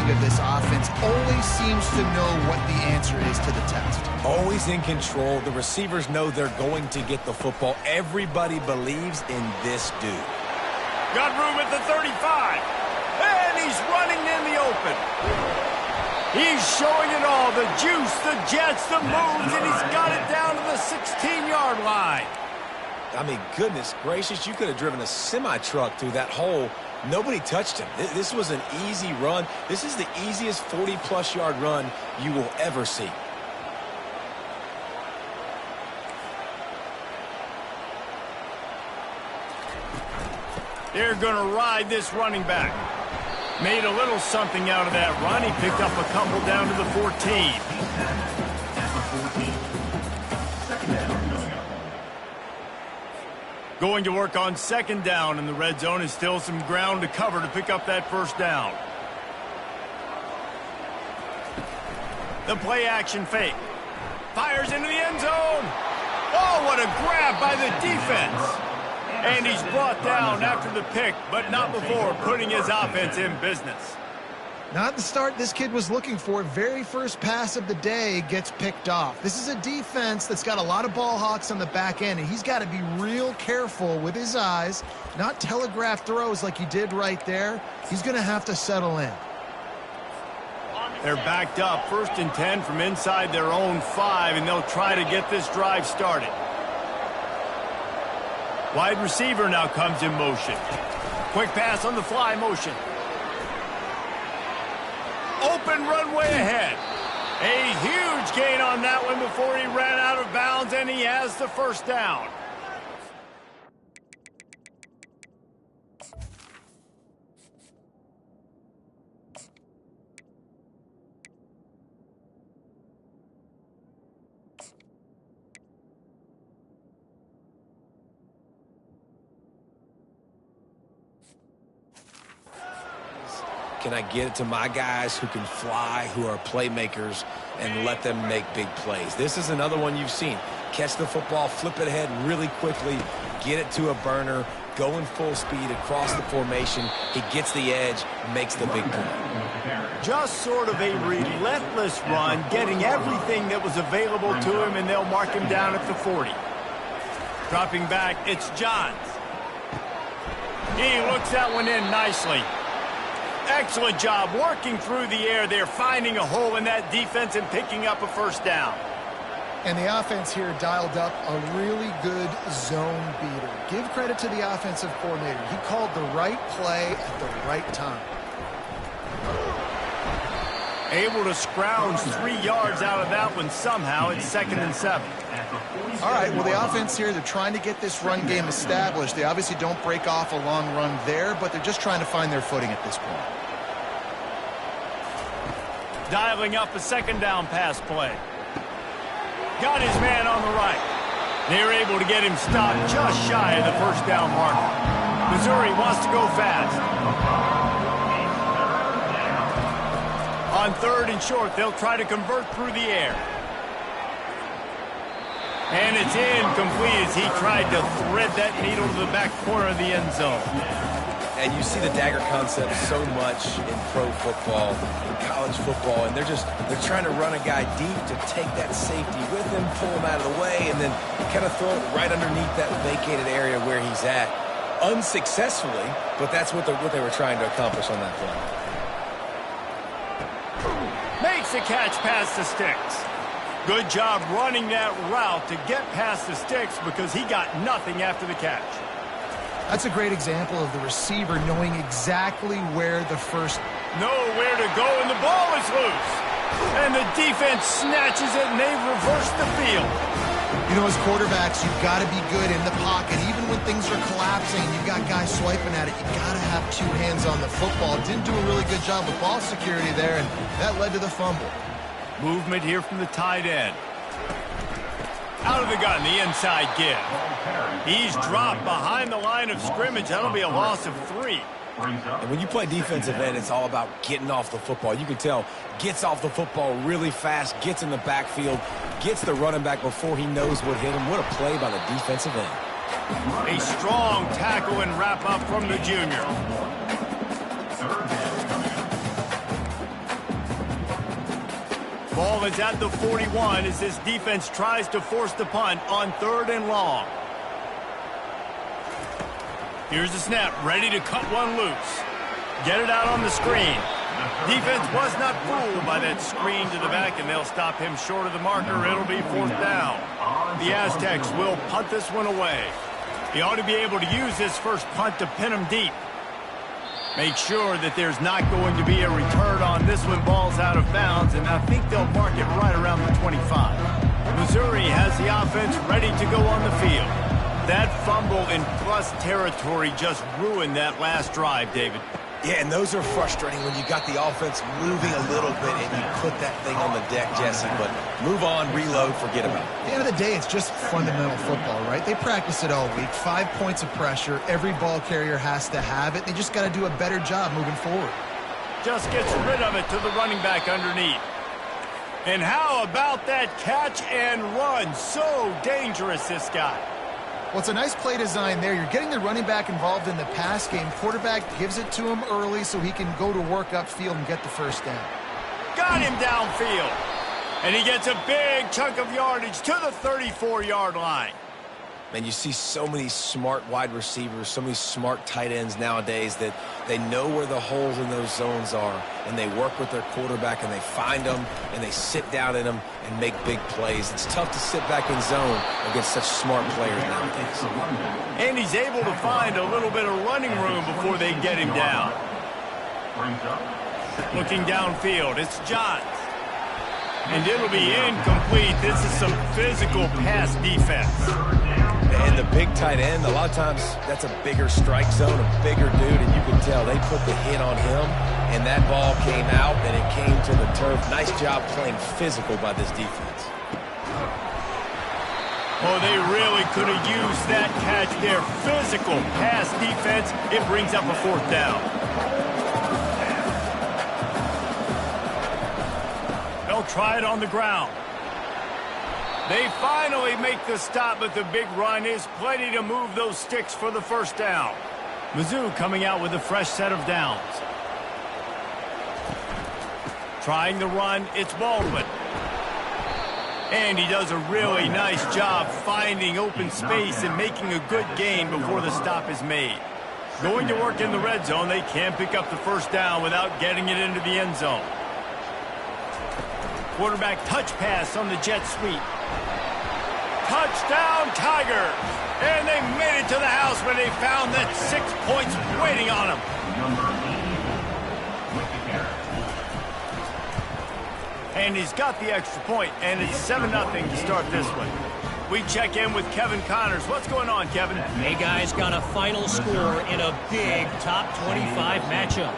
wing of this offense always seems to know what the answer is to the test. Always in control. The receivers know they're going to get the football. Everybody believes in this dude. Got room at the 35. And he's running in the open. He's showing it all. The juice, the jets, the moves, and he's got it down to the 16-yard line. I mean, goodness gracious, you could have driven a semi-truck through that hole. Nobody touched him. This was an easy run. This is the easiest 40-plus yard run you will ever see. They're going to ride this running back. Made a little something out of that run. He picked up a couple down to the 14. Going to work on second down, and the red zone is still some ground to cover to pick up that first down. The play action fake. Fires into the end zone. Oh, what a grab by the defense. And he's brought down after the pick, but not before putting his offense in business. Not the start this kid was looking for. Very first pass of the day gets picked off. This is a defense that's got a lot of ball hawks on the back end, and he's got to be real careful with his eyes, not telegraph throws like he did right there. He's going to have to settle in. They're backed up, 1st and 10 from inside their own 5, and they'll try to get this drive started. Wide receiver now comes in motion. Quick pass on the fly motion. Open runway ahead. A huge gain on that one before he ran out of bounds, and he has the first down. Can I get it to my guys who can fly, who are playmakers, and let them make big plays? This is another one you've seen. Catch the football, flip it ahead really quickly, get it to a burner, go in full speed across the formation. He gets the edge, makes the big play. Just sort of a relentless run, getting everything that was available to him, and they'll mark him down at the 40. Dropping back, it's Johns. He looks that one in nicely. Excellent job working through the air there, finding a hole in that defense and picking up a first down. And the offense here dialed up a really good zone beater. Give credit to the offensive coordinator. He called the right play at the right time. Able to scrounge 3 yards out of that one somehow. It's 2nd and 7. All right, well, the offense here, they're trying to get this run game established. They obviously don't break off a long run there, but they're just trying to find their footing at this point. Dialing up a second down pass play. Got his man on the right. They're able to get him stopped just shy of the first down marker. Missouri wants to go fast. On 3rd and short, they'll try to convert through the air. And it's incomplete as he tried to thread that needle to the back corner of the end zone. And you see the dagger concept so much in pro football, in college football, and they're trying to run a guy deep to take that safety with him, pull him out of the way, and then kind of throw it right underneath that vacated area where he's at. Unsuccessfully, but that's what they were trying to accomplish on that play. Makes a catch past the sticks. Good job running that route to get past the sticks because he got nothing after the catch. That's a great example of the receiver knowing exactly where the first... Nowhere to go, and the ball is loose. And the defense snatches it, and they reverse the field. You know, as quarterbacks, you've got to be good in the pocket. Even when things are collapsing, you've got guys swiping at it. You've got to have 2 hands on the football. Didn't do a really good job with ball security there, and that led to the fumble. Movement here from the tight end. Out of the gun, the inside give. He's dropped behind the line of scrimmage. That'll be a loss of 3. And when you play defensive end, it's all about getting off the football. You can tell, gets off the football really fast, gets in the backfield, gets the running back before he knows what hit him. What a play by the defensive end. A strong tackle and wrap up from the junior. Ball is at the 41 as this defense tries to force the punt on 3rd and long. Here's the snap, ready to cut one loose. Get it out on the screen. Defense was not fooled by that screen to the back, and they'll stop him short of the marker. It'll be 4th down. The Aztecs will punt this one away. He ought to be able to use this first punt to pin him deep. Make sure that there's not going to be a return on this when ball's out of bounds, and I think they'll mark it right around the 25. Missouri has the offense ready to go on the field. That fumble in plus territory just ruined that last drive, David. Yeah, and those are frustrating when you got the offense moving a little bit and you put that thing on the deck, Jesse. But move on, reload, forget about it. At the end of the day, it's just fundamental football, right? They practice it all week. 5 points of pressure. Every ball carrier has to have it. They just got to do a better job moving forward. Just gets rid of it to the running back underneath. And how about that catch and run? So dangerous, this guy. Well, it's a nice play design there. You're getting the running back involved in the pass game. Quarterback gives it to him early so he can go to work upfield and get the first down. Got him downfield. And he gets a big chunk of yardage to the 34-yard line. Man, you see so many smart wide receivers, so many smart tight ends nowadays that they know where the holes in those zones are, and they work with their quarterback, and they find them, and they sit down in them and make big plays. It's tough to sit back in zone against such smart players nowadays. And he's able to find a little bit of running room before they get him down. Looking downfield, it's Johns. And it'll be incomplete. This is some physical pass defense. And the big tight end, a lot of times that's a bigger strike zone, a bigger dude, and you can tell they put the hit on him, and that ball came out, and it came to the turf. Nice job playing physical by this defense. Oh, they really could have used that catch there. Physical pass defense. It brings up a 4th down. They'll try it on the ground. They finally make the stop, but the big run is plenty to move those sticks for the first down. Mizzou coming out with a fresh set of downs. Trying the run, it's Baldwin. And he does a really nice job finding open space and making a good gain before the stop is made. Going to work in the red zone, they can't pick up the first down without getting it into the end zone. Quarterback touch pass on the jet sweep. Touchdown, Tigers! And they made it to the house when they found that 6 points waiting on them. And he's got the extra point, and it's 7-0 to start this one. We check in with Kevin Connors. What's going on, Kevin? Hey, guys, got a final score in a big top 25 matchup.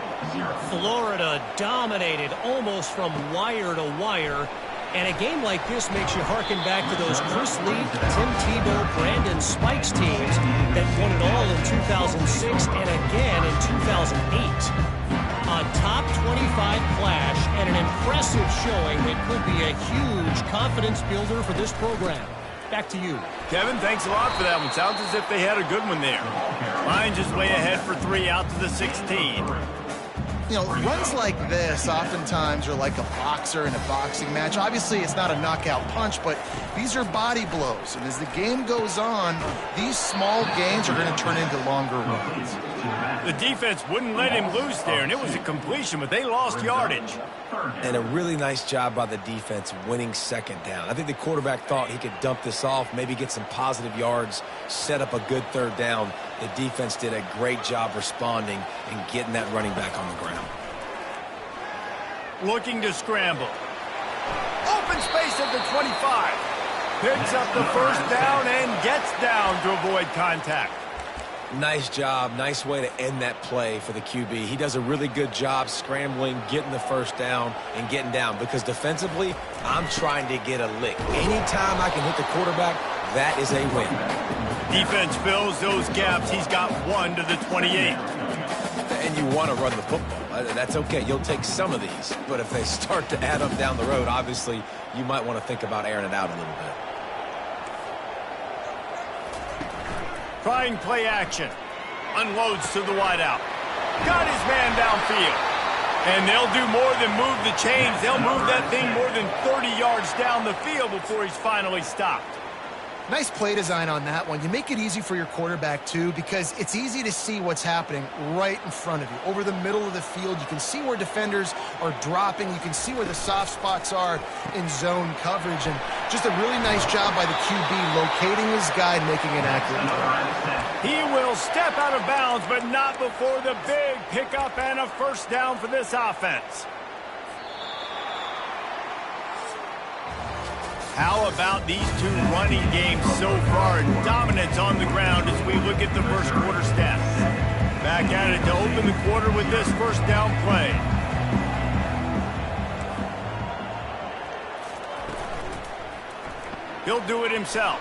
Florida dominated almost from wire to wire. And a game like this makes you harken back to those Chris Lee, Tim Tebow, Brandon Spikes teams that won it all in 2006 and again in 2008. A top 25 clash and an impressive showing that could be a huge confidence builder for this program. Back to you. Kevin, thanks a lot for that one. Sounds as if they had a good one there. Lions just way ahead for 3 out to the 16. You know, runs like this oftentimes are like a boxer in a boxing match. Obviously, it's not a knockout punch, but these are body blows. And as the game goes on, these small gains are going to turn into longer runs. The defense wouldn't let him loose there, and it was a completion, but they lost yardage. And a really nice job by the defense winning 2nd down. I think the quarterback thought he could dump this off, maybe get some positive yards, set up a good 3rd down. The defense did a great job responding and getting that running back on the ground. Looking to scramble. Open space at the 25. Picks up the first down and gets down to avoid contact. Nice job. Nice way to end that play for the QB. He does a really good job scrambling, getting the first down, and getting down. Because defensively, I'm trying to get a lick. Anytime I can hit the quarterback, that is a win. Defense fills those gaps. He's got 1 to the 28. And you want to run the football. That's okay. You'll take some of these. But if they start to add up down the road, obviously, you might want to think about airing it out a little bit. Trying play action. Unloads to the wideout. Got his man downfield. And they'll do more than move the chains. They'll move that thing more than 30 yards down the field before he's finally stopped. Nice play design on that one. You make it easy for your quarterback, too, because it's easy to see what's happening right in front of you. Over the middle of the field, you can see where defenders are dropping. You can see where the soft spots are in zone coverage. And just a really nice job by the QB locating his guy and making an accurate throw. He will step out of bounds, but not before the big pickup and a first down for this offense. How about these two running games so far? Dominance on the ground as we look at the first quarter stats. Back at it to open the quarter with this first down play. He'll do it himself.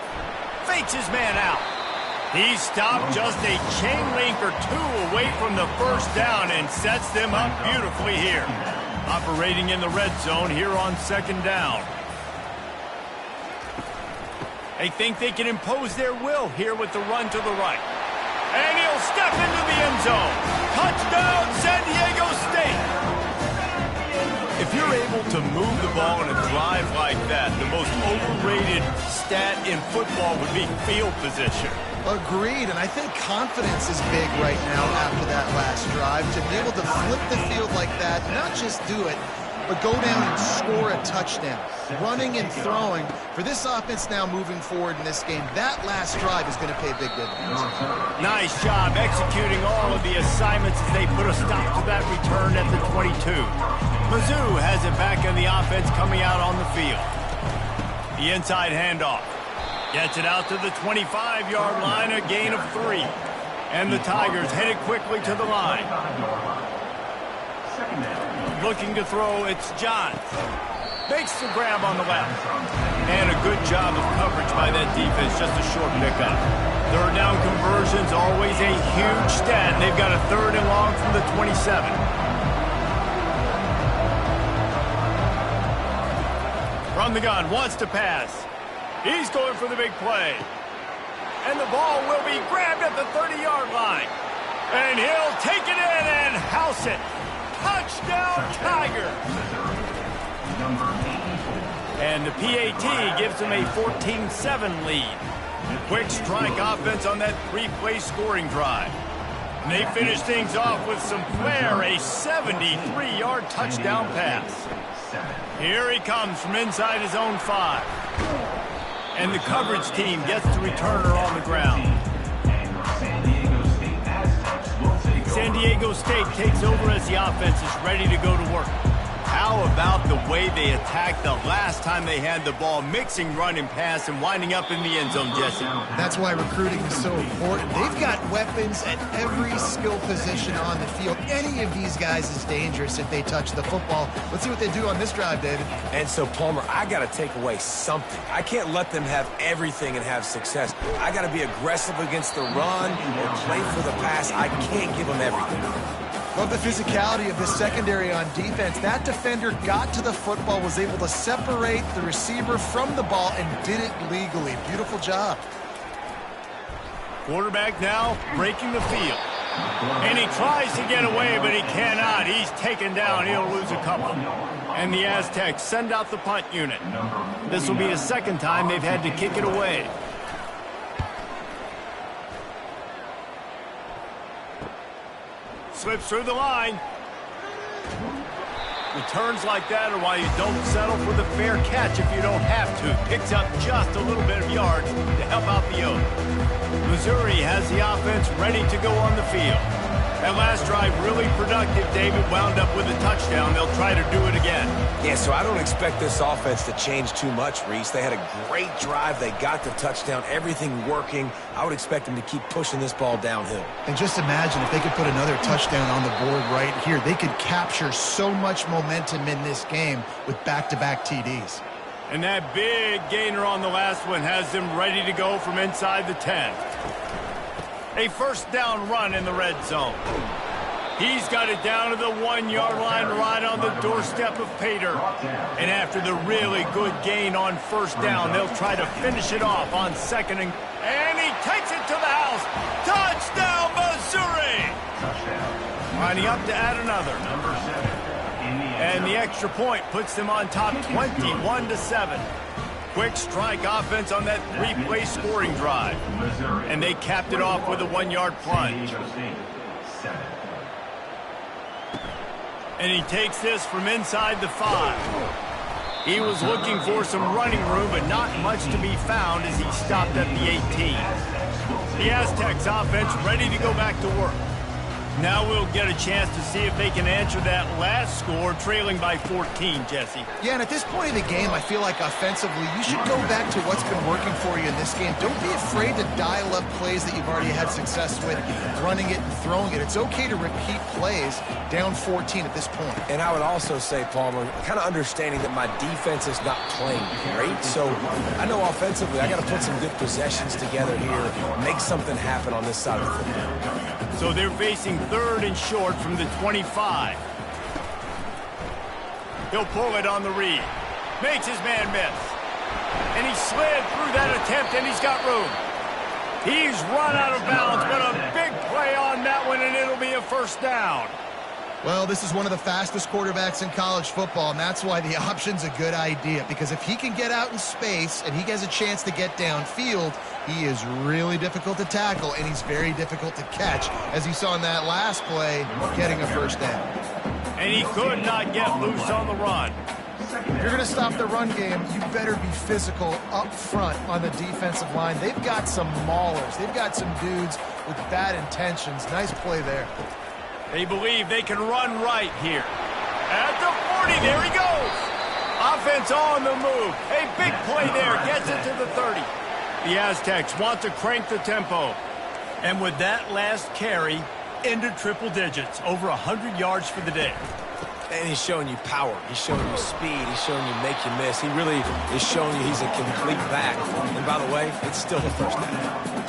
Fakes his man out. He stopped just a chain link or two away from the first down and sets them up beautifully here. Operating in the red zone here on second down. They think they can impose their will here with the run to the right. And he'll step into the end zone. Touchdown, San Diego State. If you're able to move the ball in a drive like that, the most overrated stat in football would be field position. Agreed, and I think confidence is big right now after that last drive. To be able to flip the field like that, not just do it, but go down and score a touchdown. Running and throwing. For this offense now moving forward in this game, that last drive is going to pay big dividends. Nice job executing all of the assignments as they put a stop to that return at the 22. Mizzou has it back in the offense coming out on the field. The inside handoff. Gets it out to the 25-yard line, a gain of 3. And the Tigers headed quickly to the line. Looking to throw, it's Johns. Makes the grab on the left. And a good job of coverage by that defense, just a short pickup. Third down conversions, always a huge stat. They've got a third and long from the 27. From the gun, wants to pass. He's going for the big play. And the ball will be grabbed at the 30-yard line. And he'll take it in and house it. Touchdown, Tigers! And the PAT gives them a 14-7 lead. Quick strike offense on that 3-play scoring drive. And they finish things off with some flair, a 73-yard touchdown pass. Here he comes from inside his own 5. And the coverage team gets the returner on the ground. San Diego State takes over as the offense is ready to go to work. How about the way they attacked the last time they had the ball, mixing run and pass and winding up in the end zone, Jesse? That's why recruiting is so important. They've got weapons at every skill position on the field. Any of these guys is dangerous if they touch the football. Let's see what they do on this drive, David. And so, Palmer, I got to take away something. I can't let them have everything and have success. I got to be aggressive against the run or play for the pass. I can't give them everything. Love the physicality of the secondary on defense. That defender got to the football, was able to separate the receiver from the ball, and did it legally. Beautiful job. Quarterback now breaking the field. And he tries to get away, but he cannot. He's taken down. He'll lose a couple. And the Aztecs send out the punt unit. This will be the second time they've had to kick it away. Slips through the line. Returns like that are why you don't settle for the fair catch if you don't have to. Picks up just a little bit of yards to help out the Oaks. Missouri has the offense ready to go on the field. That last drive really productive. David wound up with a touchdown. They'll try to do it again. Yeah, so I don't expect this offense to change too much, Reese. They had a great drive. They got the touchdown. Everything working. I would expect them to keep pushing this ball downhill. And just imagine if they could put another touchdown on the board right here. They could capture so much momentum in this game with back-to-back TDs. And that big gainer on the last one has them ready to go from inside the 10. A first down run in the red zone. He's got it down to the 1-yard line right on the doorstep of Pater. And after the really good gain on first down, they'll try to finish it off on second. And he takes it to the house. Touchdown, Missouri! Lining up to add another. And the extra point puts them on top 21-7. Quick strike offense on that three-play scoring drive. And they capped it off with a 1-yard plunge. And he takes this from inside the 5. He was looking for some running room, but not much to be found as he stopped at the 18. The Aztecs offense ready to go back to work. Now we'll get a chance to see if they can answer that last score, trailing by 14, Jesse. Yeah, and at this point of the game, I feel like offensively, you should go back to what's been working for you in this game. Don't be afraid to dial up plays that you've already had success with, running it and throwing it. It's okay to repeat plays down 14 at this point. And I would also say, Palmer, kind of understanding that my defense is not playing great. So I know offensively, I got to put some good possessions together here, make something happen on this side of the football. So they're facing 3rd and short from the 25. He'll pull it on the read. Makes his man miss. And he slid through that attempt, and he's got room. He's run out of bounds, but a big play on that one, and it'll be a first down. Well, this is one of the fastest quarterbacks in college football, and that's why the option's a good idea. Because if he can get out in space and he has a chance to get downfield, he is really difficult to tackle, and he's very difficult to catch, as you saw in that last play, getting a first down. And he could not get loose on the run. If you're going to stop the run game, you better be physical up front on the defensive line. They've got some maulers. They've got some dudes with bad intentions. Nice play there. They believe they can run right here. At the 40, there he goes. Offense on the move. A big play there, gets it to the 30. The Aztecs want to crank the tempo. And with that last carry, into triple digits, over 100 yards for the day. And he's showing you power. He's showing you speed. He's showing you make you miss. He really is showing you he's a complete back. And by the way, it's still the first down.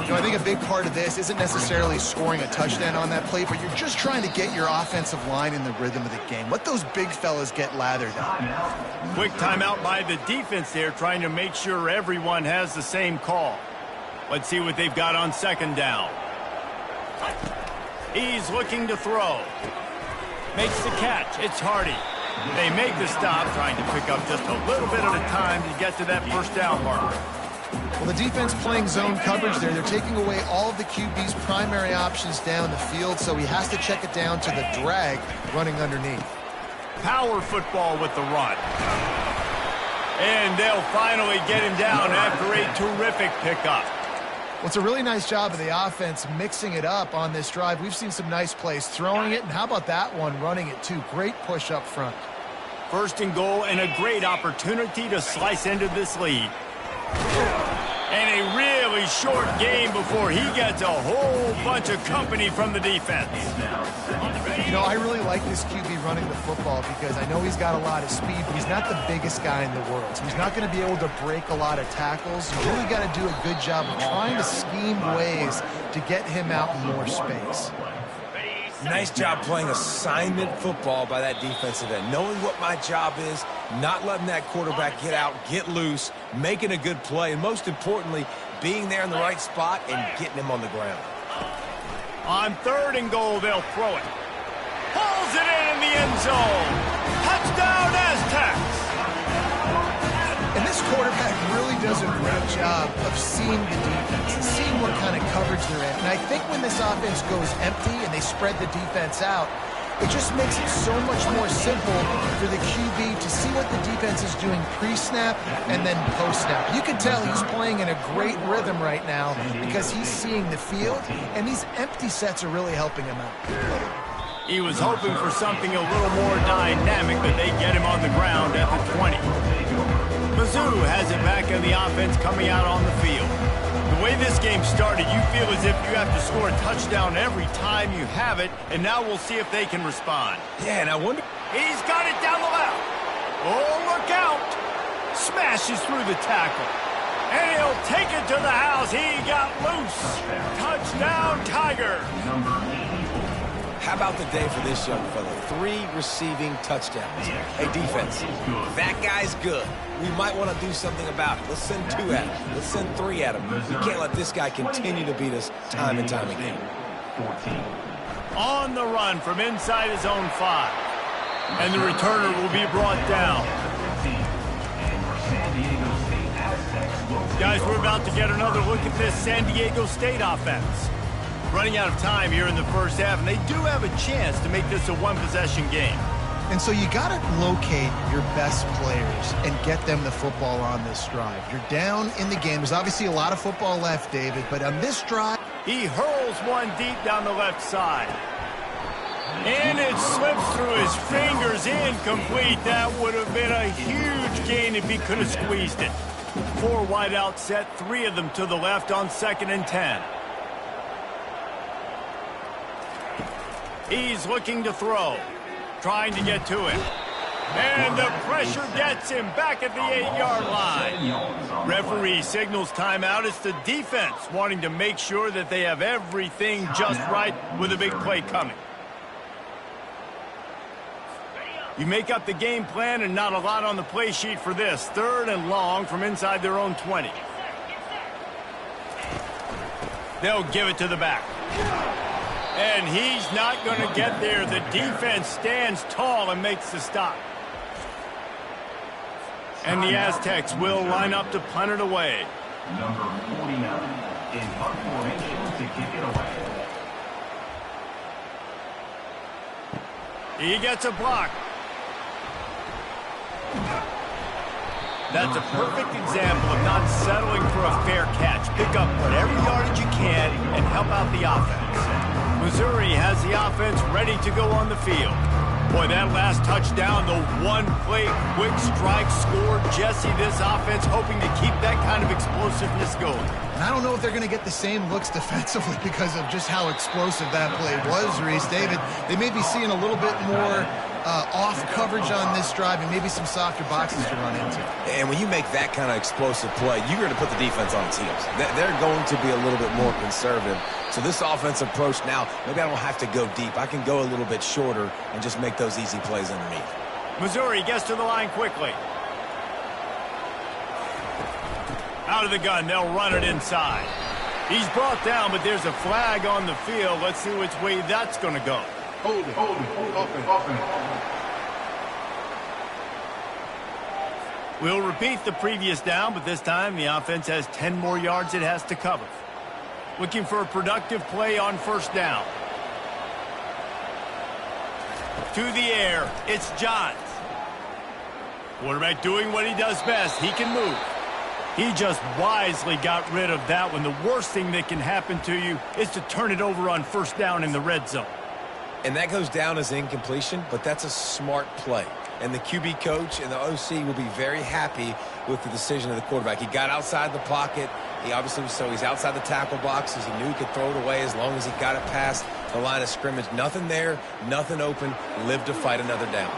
You know, I think a big part of this isn't necessarily scoring a touchdown on that play, but you're just trying to get your offensive line in the rhythm of the game. Let those big fellas get lathered up. Quick timeout by the defense there, trying to make sure everyone has the same call. Let's see what they've got on 2nd down. He's looking to throw. Makes the catch. It's Hardy. They make the stop, trying to pick up just a little bit at a time to get to that first down marker. Well, the defense playing zone coverage there. They're taking away all of the QB's primary options down the field, so he has to check it down to the drag running underneath. Power football with the run. And they'll finally get him down after a terrific pickup. Well, it's a really nice job of the offense mixing it up on this drive. We've seen some nice plays throwing it, and how about that one running it too? Great push up front. 1st and goal, and a great opportunity to slice into this lead. And a really short game before he gets a whole bunch of company from the defense. You know, I really like this QB running the football because I know he's got a lot of speed, but he's not the biggest guy in the world. So he's not going to be able to break a lot of tackles. You really got to do a good job of trying to scheme ways to get him out in more space. Nice job playing assignment football by that defensive end. Knowing what my job is, not letting that quarterback get out, get loose, making a good play, and most importantly, being there in the right spot and getting him on the ground. On 3rd and goal, they'll throw it. Pulls it in the end zone. Touchdown, Aztecs! And this quarterback really does a great job of seeing the defense and seeing what kind of coverage they're in. And I think when this offense goes empty and they spread the defense out, it just makes it so much more simple for the QB to see what the defense is doing pre-snap and then post-snap. You can tell he's playing in a great rhythm right now because he's seeing the field, and these empty sets are really helping him out. He was hoping for something a little more dynamic, but they get him on the ground at the 20. Mizzou has it back in the offense coming out on the field. The way this game started, you feel as if you have to score a touchdown every time you have it, and now we'll see if they can respond. Yeah, and I wonder... He's got it down the left. Oh, look out. Smashes through the tackle. And he'll take it to the house. He got loose. Touchdown, Tiger. How about the day for this young fella? 3 receiving touchdowns. Hey, defense, that guy's good. We might want to do something about it. Let's send 2 at him. Let's send 3 at him. We can't let this guy continue to beat us time and time again. On the run from inside his own 5. And the returner will be brought down. Guys, we're about to get another look at this San Diego State offense. Running out of time here in the first half, and they do have a chance to make this a one-possession game. And so you got to locate your best players and get them the football on this drive. You're down in the game. There's obviously a lot of football left, David, but on this drive... He hurls one deep down the left side. And it slips through his fingers, incomplete. That would have been a huge gain if he could have squeezed it. 4 wide out set, 3 of them to the left on 2nd and 10. He's looking to throw. Trying to get to him. And the pressure gets him back at the 8-yard line. Referee signals timeout. It's the defense wanting to make sure that they have everything just right with a big play coming. You make up the game plan and not a lot on the play sheet for this. 3rd and long from inside their own 20. They'll give it to the back. And he's not going to get there. The defense stands tall and makes the stop. And the Aztecs will line up to punt it away. Number 49 in punt formation to kick it away. He gets a block. That's a perfect example of not settling for a fair catch. Pick up whatever yardage you can and help out the offense. Missouri has the offense ready to go on the field. Boy, that last touchdown, the one-play quick strike score. Jesse, this offense hoping to keep that kind of explosiveness going. And I don't know if they're going to get the same looks defensively because of just how explosive that play was, Reese. David, they may be seeing a little bit more off coverage on this drive and maybe some softer boxes to run into. And when you make that kind of explosive play, you're going to put the defense on its heels. They're going to be a little bit more conservative. So this offensive approach now, maybe I don't have to go deep. I can go a little bit shorter and just make those easy plays underneath. Missouri gets to the line quickly. Out of the gun, they'll run it inside. He's brought down, but there's a flag on the field. Let's see which way that's going to go. Hold it. Open. We'll repeat the previous down, but this time the offense has 10 more yards it has to cover. Looking for a productive play on 1st down. To the air, it's Johns. Quarterback doing what he does best. He can move. He just wisely got rid of that one. The worst thing that can happen to you is to turn it over on 1st down in the red zone. And that goes down as incompletion, but that's a smart play. And the QB coach and the OC will be very happy with the decision of the quarterback. He got outside the pocket. He obviously was so he's outside the tackle boxes. He knew he could throw it away as long as he got it past the line of scrimmage. Nothing there, nothing open. Live to fight another down.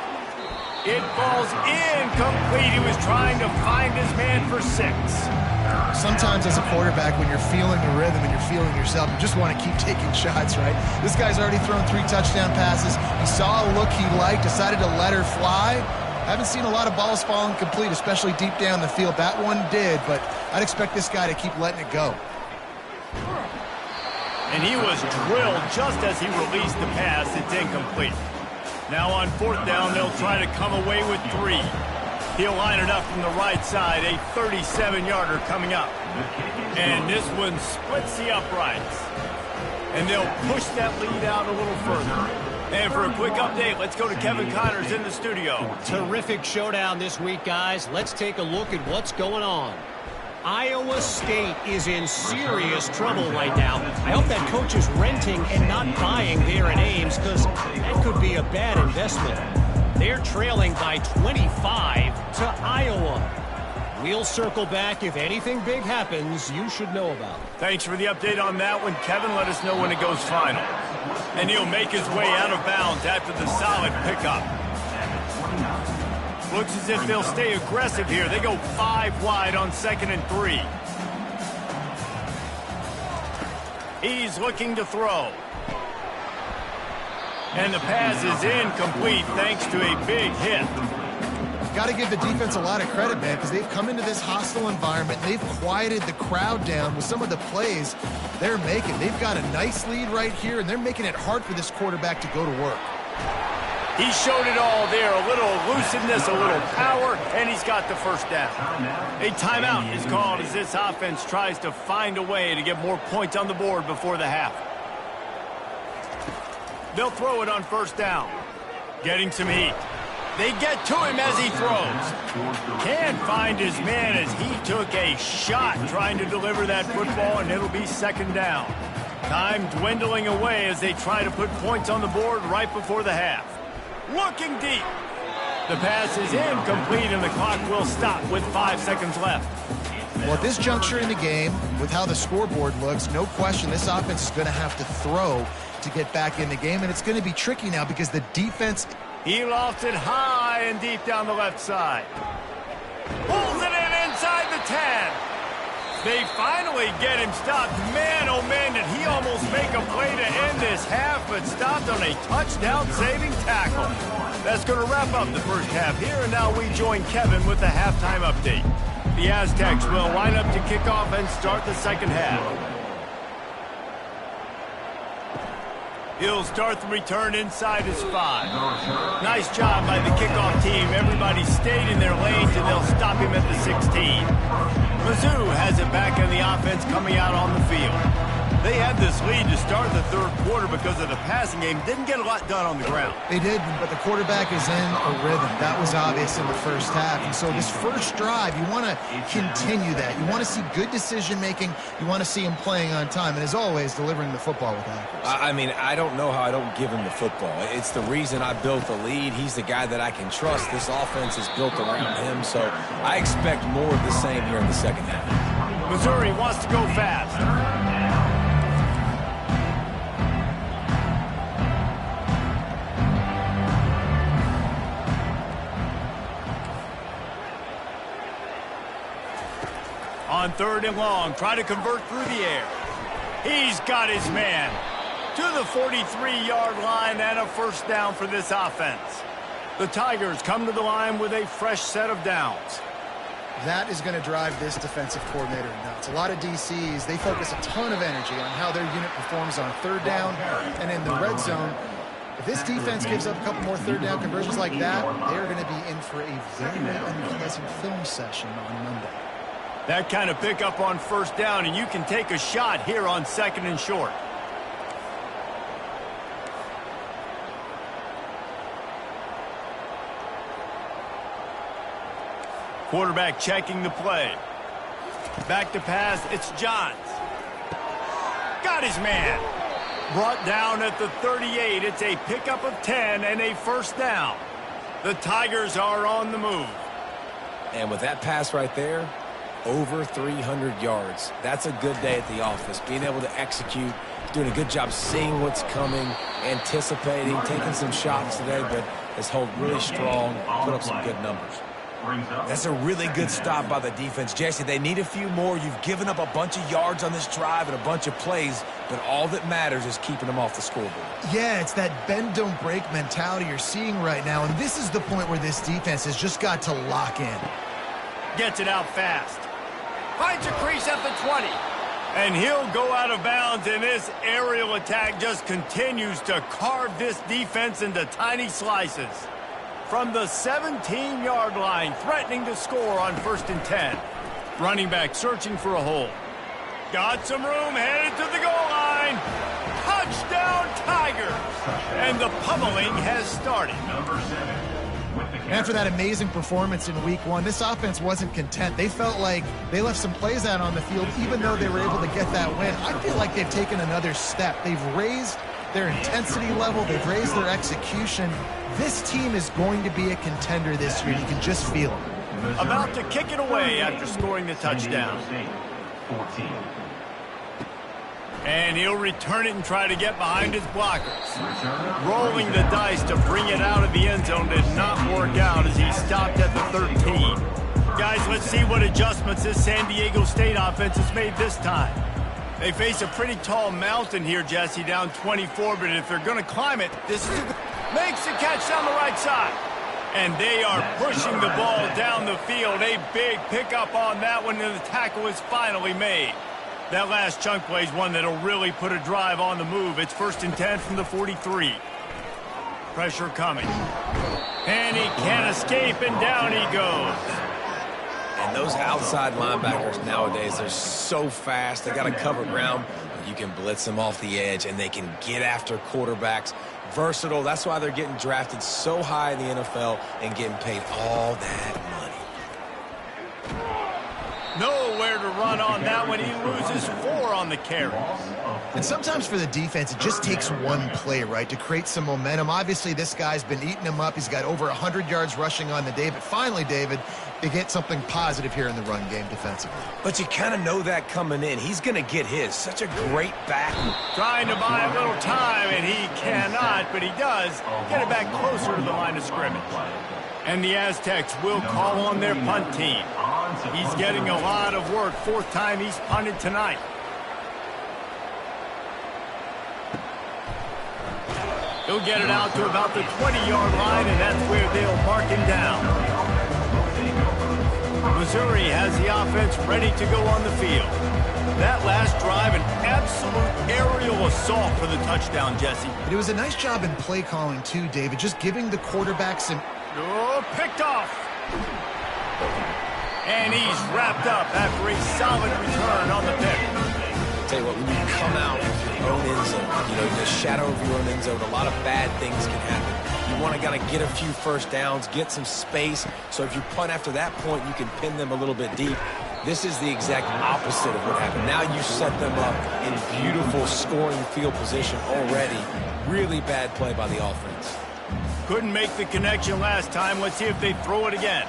It falls incomplete. He was trying to find his man for 6. Sometimes as a quarterback, when you're feeling the rhythm and you're feeling yourself, you just want to keep taking shots, right? This guy's already thrown 3 touchdown passes. He saw a look he liked, decided to let her fly. Haven't seen a lot of balls falling complete, especially deep down the field. That one did, but I'd expect this guy to keep letting it go. And he was drilled just as he released the pass. It's incomplete. Now on 4th down, they'll try to come away with 3. He'll line it up from the right side, a 37-yarder coming up. And this one splits the uprights. And they'll push that lead out a little further. And for a quick update, let's go to Kevin Connors in the studio. Terrific showdown this week, guys. Let's take a look at what's going on. Iowa State is in serious trouble right now. I hope that coach is renting and not buying there in Ames, because that could be a bad investment. They're trailing by 25 to Iowa. We'll circle back. If anything big happens, you should know about it. Thanks for the update on that one, Kevin. Let us know when it goes final. And he'll make his way out of bounds after the solid pickup. Looks as if they'll stay aggressive here. They go 5 wide on 2nd and 3. He's looking to throw. And the pass is incomplete thanks to a big hit. Got to give the defense a lot of credit, man, because they've come into this hostile environment. They've quieted the crowd down with some of the plays they're making. They've got a nice lead right here, and they're making it hard for this quarterback to go to work. He showed it all there, a little elusiveness, a little power, and he's got the first down. A timeout is called as this offense tries to find a way to get more points on the board before the half. They'll throw it on first down. Getting some heat. They get to him as he throws. Can't find his man as he took a shot trying to deliver that football, and it'll be second down. Time dwindling away as they try to put points on the board right before the half. Looking deep. The pass is incomplete, and the clock will stop with 5 seconds left. Well, at this juncture in the game, with how the scoreboard looks, no question this offense is going to have to throw to get back in the game, and it's going to be tricky now because the defense... He lofted high and deep down the left side. Pulls it in inside the 10. They finally get him stopped. Man, oh man, did he almost make a play to end this half, but stopped on a touchdown-saving tackle. That's going to wrap up the first half here, and now we join Kevin with the halftime update. The Aztecs will line up to kick off and start the second half. He'll start the return inside his 5. Nice job by the kickoff team. Everybody stayed in their lanes, and they'll stop him at the 16. Mizzou has it back in the offense coming out on the field. They had this lead to start the third quarter because of the passing game. Didn't get a lot done on the ground. They did, but the quarterback is in a rhythm. That was obvious in the first half. And so this first drive, you want to continue that. You want to see good decision-making. You want to see him playing on time. And as always, delivering the football with accuracy. I mean, I don't know how I don't give him the football. It's the reason I built the lead. He's the guy that I can trust. This offense is built around him. So I expect more of the same here in the second half. Missouri wants to go fast. On third and long, try to convert through the air. He's got his man to the 43-yard line and a first down for this offense. The Tigers come to the line with a fresh set of downs. That is going to drive this defensive coordinator nuts. A lot of DCs, they focus a ton of energy on how their unit performs on third down and in the red zone. If this defense gives up a couple more third down conversions like that, they're going to be in for a very unpleasant film session on Monday. That kind of pickup on first down, and you can take a shot here on second and short. Quarterback checking the play. Back to pass, it's Johns. Got his man. Brought down at the 38. It's a pickup of 10 and a first down. The Tigers are on the move. And with that pass right there, over 300 yards. That's a good day at the office. Being able to execute, doing a good job seeing what's coming, anticipating, taking some shots today, but has held really strong, put up some good numbers. That's a really good stop by the defense. Jesse, they need a few more. You've given up a bunch of yards on this drive and a bunch of plays, but all that matters is keeping them off the scoreboard. Yeah, it's that bend, don't break mentality you're seeing right now, and this is the point where this defense has just got to lock in. Gets it out fast. Finds a crease at the 20. And he'll go out of bounds, and this aerial attack just continues to carve this defense into tiny slices. From the 17-yard line, threatening to score on 1st and 10. Running back searching for a hole. Got some room, headed to the goal line. Touchdown, Tigers! And the pummeling has started. After that amazing performance in week 1, this offense wasn't content. They felt like they left some plays out on the field, even though they were able to get that win. I feel like they've taken another step. They've raised their intensity level. They've raised their execution. This team is going to be a contender this year. You can just feel it. About to kick it away after scoring the touchdown. And he'll return it and try to get behind his blockers. Rolling the dice to bring it out of the end zone did not work out as he stopped at the 13. Guys, let's see what adjustments this San Diego State offense has made this time. They face a pretty tall mountain here, Jesse, down 24, but if they're going to climb it, this is makes the catch down the right side. And they are pushing the ball down the field. A big pickup on that one, and the tackle is finally made. That last chunk play is one that'll really put a drive on the move. It's 1st and 10 from the 43. pressure coming. And he can't escape, and down he goes. And those outside linebackers nowadays, they're so fast. They got to cover ground. You can blitz them off the edge, and they can get after quarterbacks. Versatile. That's why they're getting drafted so high in the NFL and getting paid all that money. Nowhere to run on that one. He loses 4 on the carry. And sometimes for the defense, it just takes one play, right, to create some momentum. Obviously, this guy's been eating him up. He's got over 100 yards rushing on the day. But finally, David, they get something positive here in the run game defensively. But you kind of know that coming in. He's going to get his. Such a great back. Trying to buy a little time, and he cannot, but he does get it back closer to the line of scrimmage. And the Aztecs will call on their punt team. He's getting a lot of work. 4th time he's punted tonight. He'll get it out to about the 20-yard line, and that's where they'll mark him down. Missouri has the offense ready to go on the field. That last drive, an absolute aerial assault for the touchdown, Jesse. But it was a nice job in play calling, too, David, just giving the quarterback some... Oh, picked off. And he's wrapped up after a solid return on the pick. Tell you what, when you come out of your own end zone, you know, the shadow of your own end zone, a lot of bad things can happen. You want to kind of get a few first downs, get some space, so if you punt after that point, you can pin them a little bit deep. This is the exact opposite of what happened. Now you set them up in beautiful scoring field position already. Really bad play by the offense. Couldn't make the connection last time. Let's see if they throw it again.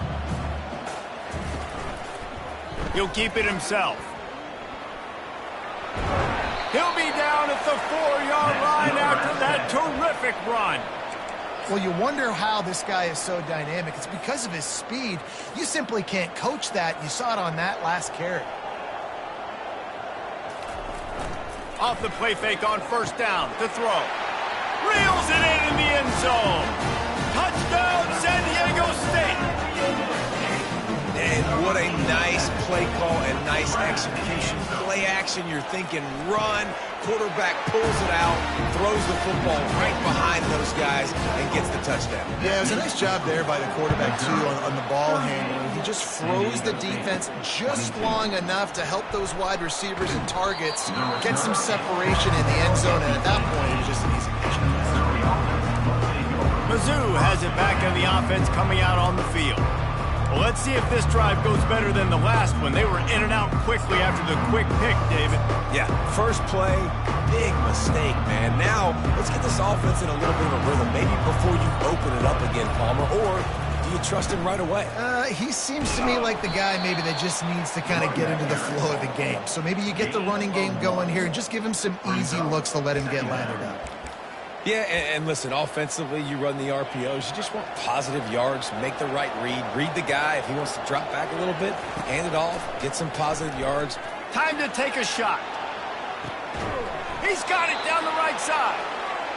He'll keep it himself. He'll be down at the 4-yard line after that terrific run. Well, you wonder how this guy is so dynamic. It's because of his speed. You simply can't coach that. You saw it on that last carry. Off the play fake on 1st down to throw. Reels it in the end zone. Touchdown, San Diego State. And what a nice play call and nice execution. Play action, you're thinking run. Quarterback pulls it out, throws the football right behind those guys, and gets the touchdown. Yeah, it was a nice job there by the quarterback, too, on the ball handling. He just froze the defense just long enough to help those wide receivers and targets get some separation in the end zone, and at that point, it was just an easy catch. Mizzou has it back on the offense coming out on the field. Well, let's see if this drive goes better than the last one. They were in and out quickly after the quick pick, David. Yeah, first play, big mistake, man. Now, let's get this offense in a little bit of a rhythm. Maybe before you open it up again, Palmer, or do you trust him right away? He seems to me like the guy maybe that just needs to kind of get into the flow of the game. So maybe you get the running game going here and just give him some easy looks to let him get landed up. Yeah, and listen, offensively, you run the RPOs. You just want positive yards, make the right read the guy. If he wants to drop back a little bit, hand it off, get some positive yards. Time to take a shot. He's got it down the right side.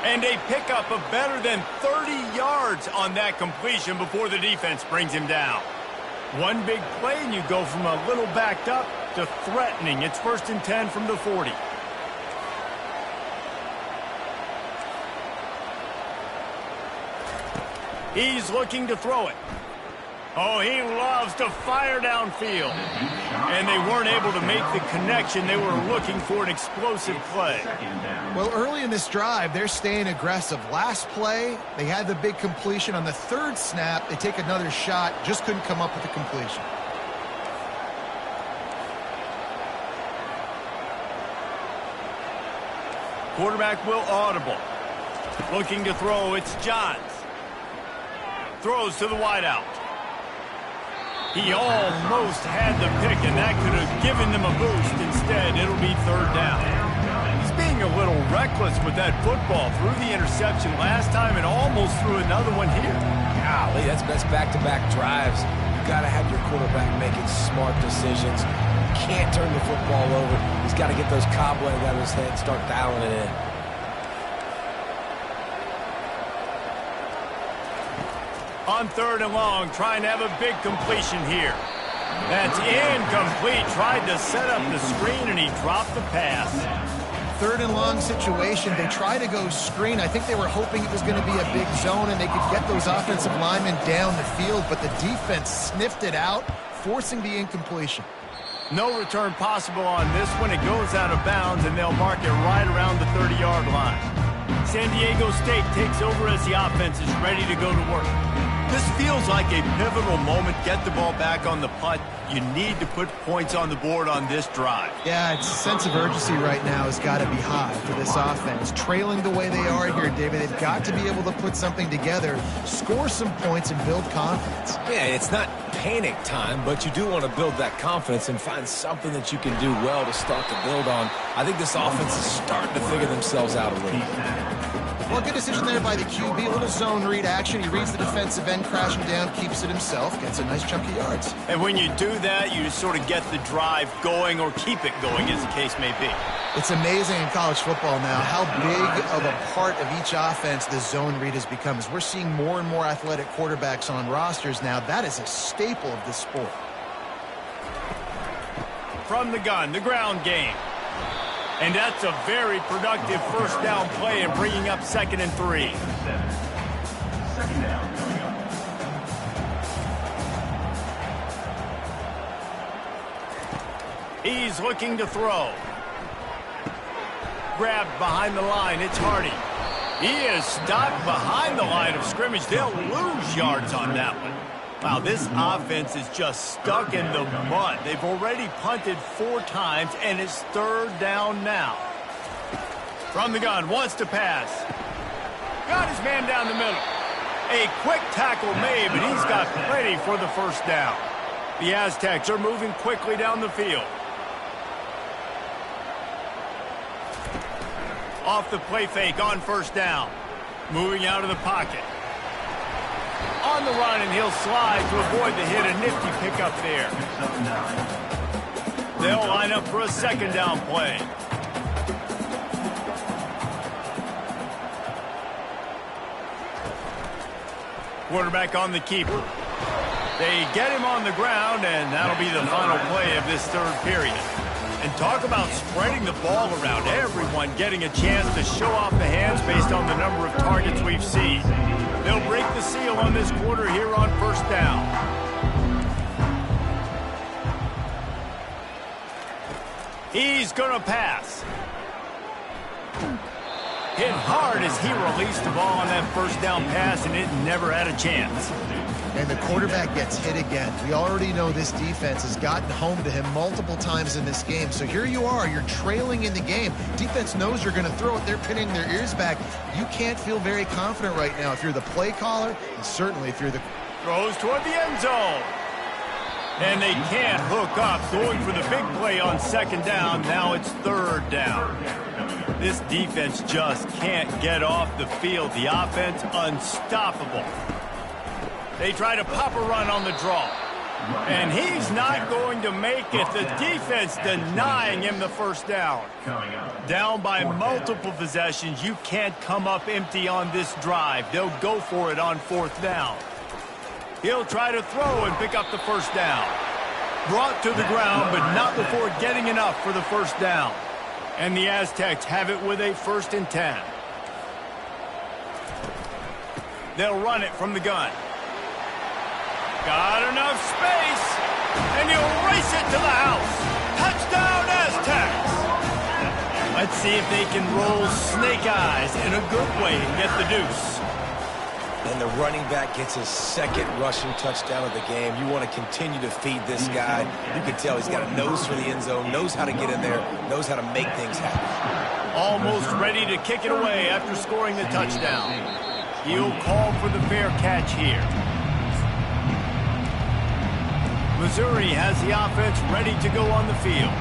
And a pickup of better than 30 yards on that completion before the defense brings him down. One big play, and you go from a little backed up to threatening. It's 1st and 10 from the 40. He's looking to throw it. Oh, he loves to fire downfield. And they weren't able to make the connection. They were looking for an explosive play. Well, early in this drive, they're staying aggressive. Last play, they had the big completion. On the 3rd snap, they take another shot. Just couldn't come up with the completion. Quarterback will audible. Looking to throw, it's Johns. Throws to the wideout. He almost had the pick, and that could have given them a boost. Instead, it'll be 3rd down. He's being a little reckless with that football. Threw the interception last time and almost threw another one here. Golly, that's back-to-back drives. You got to have your quarterback making smart decisions. Can't turn the football over. He's got to get those cobwebs out of his head and start dialing it in. On 3rd and long, trying to have a big completion here. That's incomplete. Tried to set up the screen, and he dropped the pass. third and long situation. They try to go screen. I think they were hoping it was going to be a big zone and they could get those offensive linemen down the field, but the defense sniffed it out, forcing the incompletion. No return possible on this one. It goes out of bounds, and they'll mark it right around the 30-yard line. San Diego State takes over as the offense is ready to go to work. This feels like a pivotal moment. Get the ball back on the punt. You need to put points on the board on this drive. Yeah, it's a sense of urgency right now has got to be high for this offense. Trailing the way they are here, David, they've got to be able to put something together, score some points, and build confidence. Yeah, it's not panic time, but you do want to build that confidence and find something that you can do well to start to build on. I think this offense is starting to figure themselves out a little bit. Well, good decision there by the QB. A little zone read action. He reads the defensive end crashing down, keeps it himself, gets a nice chunk of yards. And when you do that, you sort of get the drive going or keep it going, as the case may be. It's amazing in college football now how big of a part of each offense the zone read has become. As we're seeing more and more athletic quarterbacks on rosters now, that is a staple of this sport. From the gun, the ground game. And that's a very productive first down play and bringing up 2nd and 3. Second down coming up. He's looking to throw. Grabbed behind the line. It's Hardy. He is stopped behind the line of scrimmage. They'll lose yards on that one. Wow, this offense is just stuck in the mud. They've already punted 4 times, and it's 3rd down now. From the gun, wants to pass. Got his man down the middle. A quick tackle made, but he's got plenty for the first down. The Aztecs are moving quickly down the field. Off the play fake on first down. Moving out of the pocket. On the run, and he'll slide to avoid the hit. A nifty pickup there. They'll line up for a 2nd down play. Quarterback on the keeper. They get him on the ground, and that'll be the final play of this 3rd period. And talk about spreading the ball around. Everyone getting a chance to show off the hands based on the number of targets we've seen. They'll break the seal on this quarter here on first down. He's going to pass. Hit hard as he released the ball on that first down pass, and it never had a chance. And the quarterback gets hit again. We already know this defense has gotten home to him multiple times in this game. So here you are, you're trailing in the game. Defense knows you're going to throw it. They're pinning their ears back. You can't feel very confident right now if you're the play caller, and certainly if you're the... Throws toward the end zone. And they can't hook up. Going for the big play on 2nd down. Now it's 3rd down. This defense just can't get off the field. The offense unstoppable. They try to pop a run on the draw. And he's not going to make it. The defense denying him the first down. Down by multiple possessions. You can't come up empty on this drive. They'll go for it on 4th down. He'll try to throw and pick up the first down. Brought to the ground, but not before getting enough for the first down. And the Aztecs have it with a 1st and 10. They'll run it from the gun. Got enough space, and he'll race it to the house. Touchdown, Aztecs! Let's see if they can roll snake eyes in a good way and get the deuce. And the running back gets his 2nd rushing touchdown of the game. You want to continue to feed this guy. You can tell he's got a nose for the end zone, knows how to get in there, knows how to make things happen. Almost ready to kick it away after scoring the touchdown. He'll call for the fair catch here. Missouri has the offense ready to go on the field.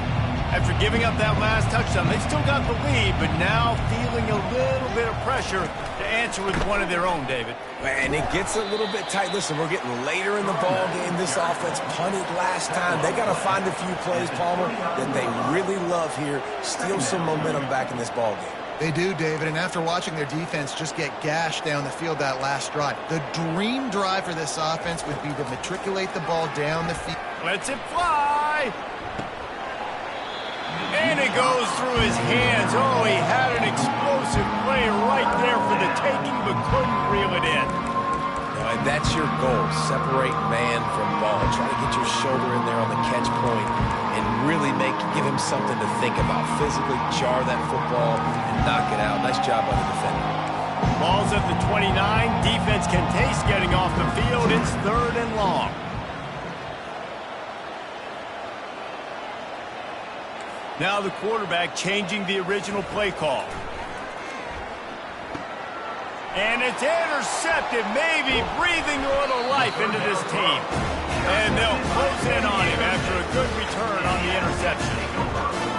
After giving up that last touchdown, they still got the lead, but now feeling a little bit of pressure to answer with one of their own, David. And it gets a little bit tight. Listen, we're getting later in the ball game. This offense punted last time. They got to find a few plays, Palmer, that they really love here. Steal some momentum back in this ball game. They do, David, and after watching their defense just get gashed down the field that last drive, the dream drive for this offense would be to matriculate the ball down the field. Lets it fly. And it goes through his hands. Oh, he had an explosive play right there for the taking, but couldn't reel it in. And that's your goal. Separate man from ball. Try to get your shoulder in there on the catch point and really give him something to think about. Physically jar that football and knock it out. Nice job by the defender. Ball's at the 29. Defense can taste getting off the field. It's 3rd and long. Now the quarterback changing the original play call. And it's intercepted, maybe breathing a little life into this team. And they'll close in on him after a good return on the interception.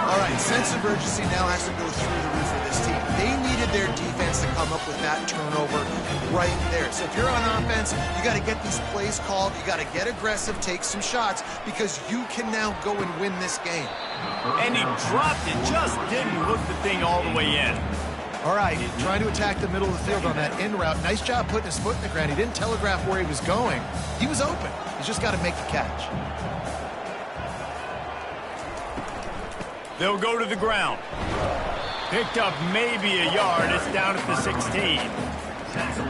All right, sense of urgency now has to go through the roof of this team. They needed their defense to come up with that turnover right there. So if you're on offense, you got to get these plays called. You got to get aggressive, take some shots, because you can now go and win this game. And he dropped it, just didn't hook the thing all the way in. All right, trying to attack the middle of the field on that in route. Nice job putting his foot in the ground. He didn't telegraph where he was going. He was open. He's just got to make the catch. They'll go to the ground. Picked up maybe a yard. It's down at the 16.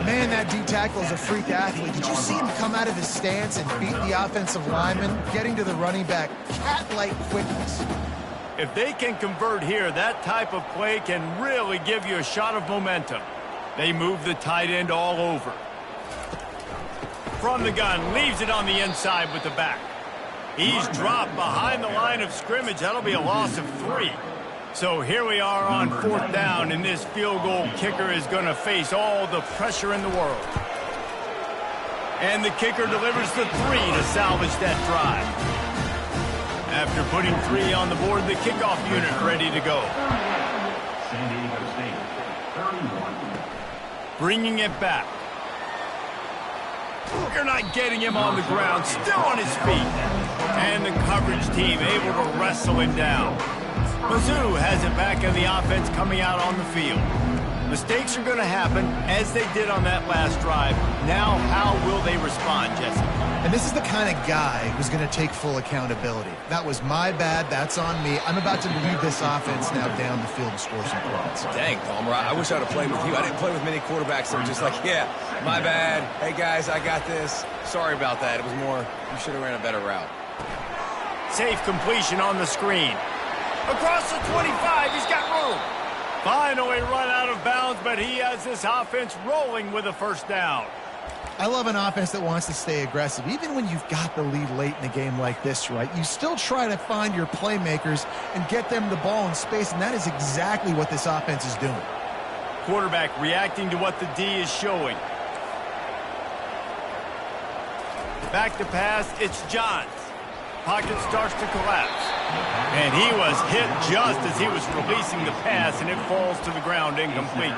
Man, that D-tackle is a freak athlete. Did you see him come out of his stance and beat the offensive lineman, getting to the running back? Cat-like quickness. If they can convert here, that type of play can really give you a shot of momentum. They move the tight end all over. From the gun, leaves it on the inside with the back. He's dropped behind the line of scrimmage. That'll be a loss of 3. So here we are on 4th down, and this field goal kicker is going to face all the pressure in the world. And the kicker delivers the 3 to salvage that drive. After putting 3 on the board, the kickoff unit ready to go. San Diego State, 31. Bringing it back. You're not getting him on the ground, still on his feet. And the coverage team able to wrestle him down. Mizzou has it back in the offense coming out on the field. Mistakes are going to happen, as they did on that last drive. Now, how will they respond, Jesse? And this is the kind of guy who's going to take full accountability. That was my bad. That's on me. I'm about to lead this offense now down the field and score some points. Dang, Palmer, I wish I would have played with you. I didn't play with many quarterbacks that were just like, yeah, my bad. Hey, guys, I got this. Sorry about that. It was more, you should have ran a better route. Safe completion on the screen. Across the 25, he's got room. Finally run out of bounds, but he has this offense rolling with a 1st down. I love an offense that wants to stay aggressive. Even when you've got the lead late in a game like this, right, you still try to find your playmakers and get them the ball in space, and that is exactly what this offense is doing. Quarterback reacting to what the D is showing. Back to pass, it's Johns. Pocket starts to collapse. And he was hit just as he was releasing the pass, and it falls to the ground incomplete.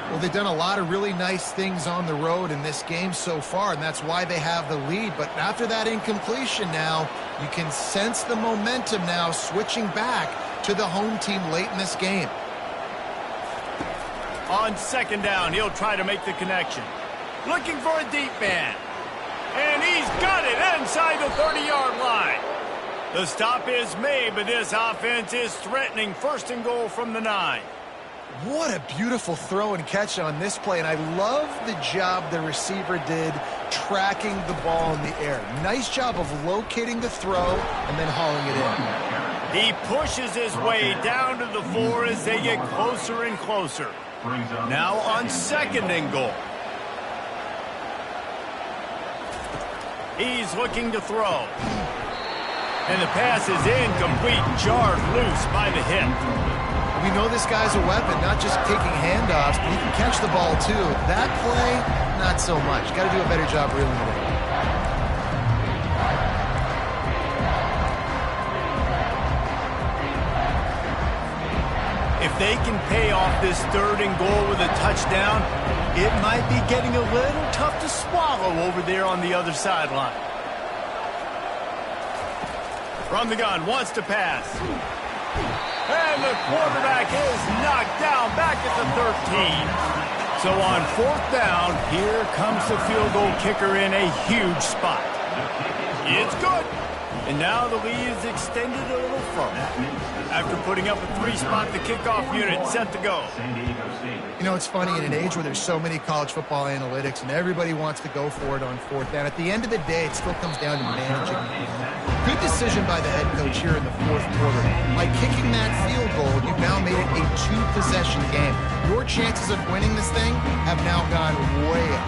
Well, they've done a lot of really nice things on the road in this game so far, and that's why they have the lead. But after that incompletion now, you can sense the momentum now switching back to the home team late in this game. On 2nd down, he'll try to make the connection. Looking for a deep man. And he's got it inside the 30-yard line. The stop is made, but this offense is threatening 1st and goal from the 9. What a beautiful throw and catch on this play, and I love the job the receiver did tracking the ball in the air. Nice job of locating the throw and then hauling it in. He pushes his way down to the 4 as they get closer and closer. Now on 2nd and goal. He's looking to throw. And the pass is incomplete, jarred loose by the hip. We know this guy's a weapon, not just taking handoffs, but he can catch the ball too. That play, not so much. Got to do a better job reeling it in. If they can pay off this 3rd and goal with a touchdown, it might be getting a little tough to swallow over there on the other sideline. From the gun, wants to pass. And the quarterback is knocked down back at the 13. So on 4th down, here comes the field goal kicker in a huge spot. It's good. And now the lead is extended a little further. After putting up a 3-spot, the kickoff unit set to go. You know, it's funny, in an age where there's so many college football analytics and everybody wants to go for it on 4th down, at the end of the day, it still comes down to managing. Good decision by the head coach here in the 4th quarter. By kicking that field goal, you've now made it a 2-possession game. Your chances of winning this thing have now gone way up.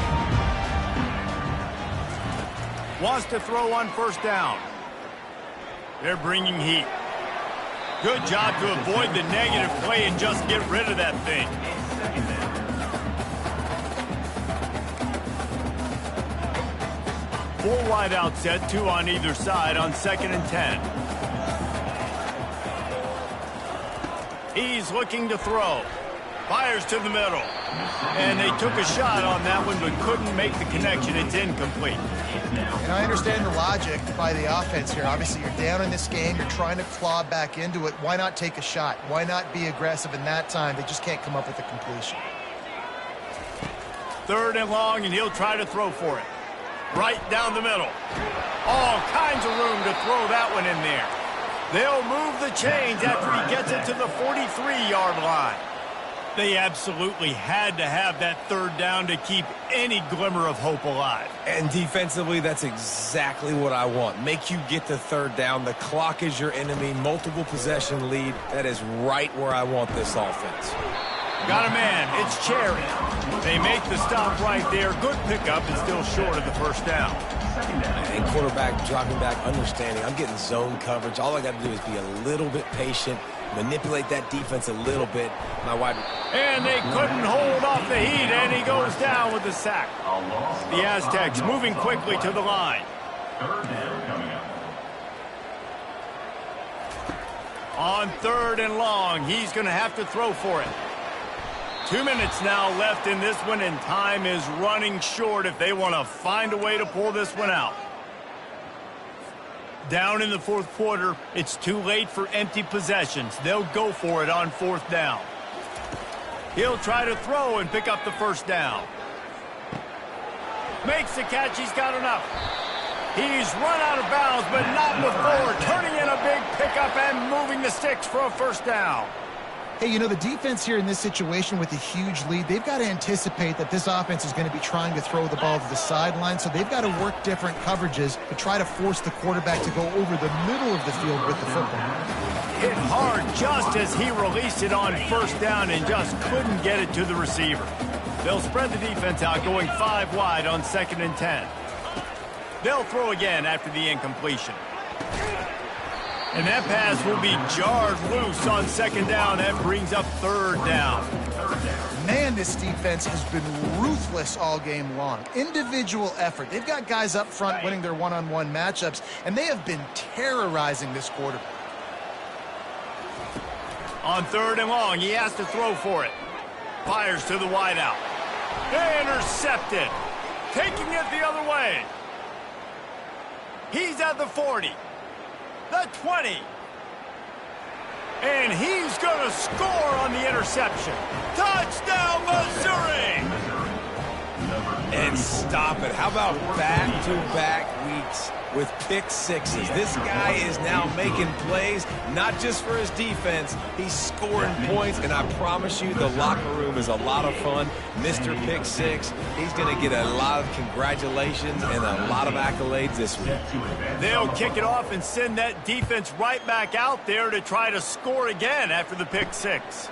Wants to throw on 1st down. They're bringing heat. Good job to avoid the negative play and just get rid of that thing. Four wide out set, 2 on either side on 2nd and 10. He's looking to throw. Fires to the middle. And they took a shot on that one but couldn't make the connection. It's incomplete. And I understand the logic by the offense here. Obviously, you're down in this game. You're trying to claw back into it. Why not take a shot? Why not be aggressive in that time? They just can't come up with a completion. 3rd and long, and he'll try to throw for it. Right down the middle. All kinds of room to throw that one in there. They'll move the chains after he gets it to the 43-yard line. They absolutely had to have that 3rd down to keep any glimmer of hope alive. And defensively, that's exactly what I want. Make you get the 3rd down. The clock is your enemy. Multiple possession lead. That is right where I want this offense. Got a man. It's Cherry. They make the stop right there. Good pickup and still short of the 1st down. And quarterback dropping back, understanding. I'm getting zone coverage. All I got to do is be a little bit patient, manipulate that defense a little bit. And they couldn't hold off the heat, and he goes down with the sack. The Aztecs moving quickly to the line. 3rd down coming up. On 3rd and long, he's going to have to throw for it. 2 minutes now left in this one, and time is running short if they want to find a way to pull this one out. Down in the 4th quarter, it's too late for empty possessions. They'll go for it on 4th down. He'll try to throw and pick up the 1st down. Makes the catch. He's got enough. He's run out of bounds, but not before turning in a big pickup and moving the sticks for a 1st down. Hey, you know, the defense here in this situation with a huge lead, they've got to anticipate that this offense is going to be trying to throw the ball to the sideline, so they've got to work different coverages to try to force the quarterback to go over the middle of the field with the football. Hit hard just as he released it on 1st down and just couldn't get it to the receiver. They'll spread the defense out, going 5 wide on 2nd and 10. They'll throw again after the incompletion. And that pass will be jarred loose on 2nd down. That brings up 3rd down. Man, this defense has been ruthless all game long. Individual effort. They've got guys up front winning their one-on-one matchups, and they have been terrorizing this quarterback. On 3rd and long, he has to throw for it. Fires to the wideout. Intercepted. Taking it the other way. He's at the 40. The 20. And he's going to score on the interception. Touchdown, Missouri! And stop it. How about back-to-back weeks with pick sixes? This guy is now making plays, not just for his defense. He's scoring points, and I promise you the locker room is a lot of fun. Mr. Pick Six, he's going to get a lot of congratulations and a lot of accolades this week. They'll kick it off and send that defense right back out there to try to score again after the pick six.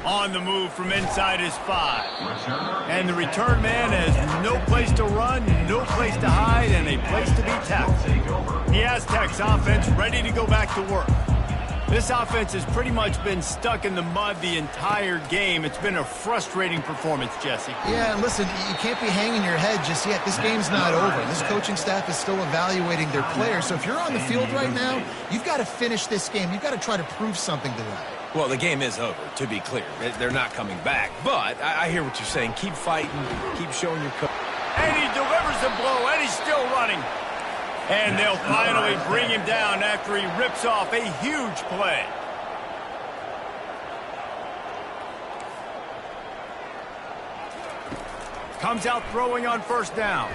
On the move from inside his 5. And the return man has no place to run, no place to hide, and a place to be tackled. The Aztecs offense ready to go back to work. This offense has pretty much been stuck in the mud the entire game. It's been a frustrating performance, Jesse. Yeah, and listen, you can't be hanging your head just yet. This game's not over. This coaching staff is still evaluating their players. So if you're on the field right now, you've got to finish this game. You've got to try to prove something to them. Well, the game is over, to be clear. They're not coming back. But I hear what you're saying. Keep fighting. Keep showing your coach. And he delivers the blow, and he's still running. And they'll finally bring him down after he rips off a huge play. Comes out throwing on 1st down.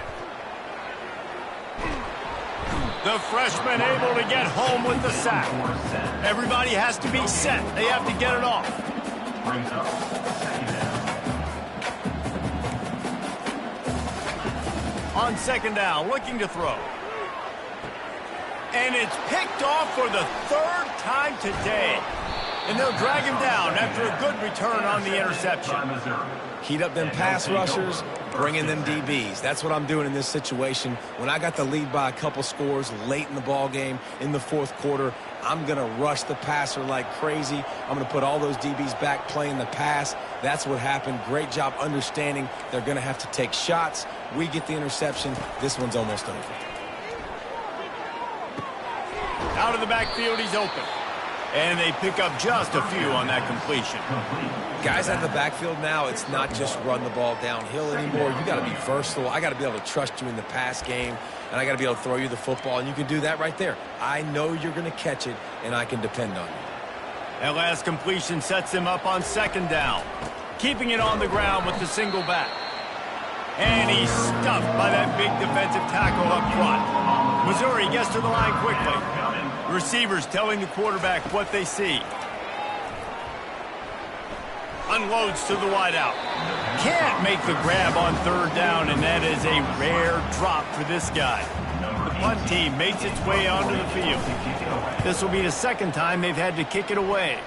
The freshman able to get home with the sack. Everybody has to be set. They have to get it off. Brings up second down. On second down, looking to throw. And it's picked off for the third time today. And they'll drag him down after a good return on the interception. Heat up them pass rushers, bring in them DBs. That's what I'm doing in this situation. When I got the lead by a couple scores late in the ball game in the fourth quarter, I'm going to rush the passer like crazy. I'm going to put all those DBs back playing the pass. That's what happened. Great job understanding they're going to have to take shots. We get the interception. This one's almost over. Out of the backfield, he's open. And they pick up just a few on that completion. Guys out of the backfield now, it's not just run the ball downhill anymore. You got to be versatile. I got to be able to trust you in the pass game, and I got to be able to throw you the football, and you can do that right there. I know you're going to catch it, and I can depend on you. That last completion sets him up on second down. Keeping it on the ground with the single back. And he's stuffed by that big defensive tackle up front. Missouri gets to the line quickly. Receivers telling the quarterback what they see. Unloads to the wideout. Can't make the grab on third down, and that is a rare drop for this guy. The punt team makes its way onto the field. This will be the second time they've had to kick it away.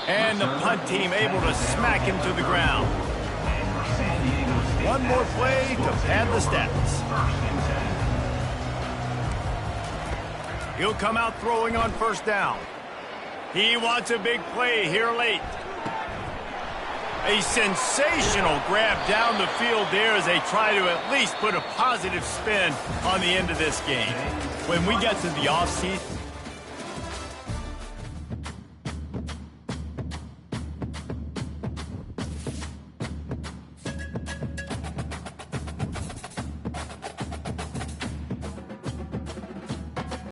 And the punt team able to smack him to the ground. One more play to pad the stats. He'll come out throwing on first down. He wants a big play here late. A sensational grab down the field there as they try to at least put a positive spin on the end of this game. When we get to the offseason,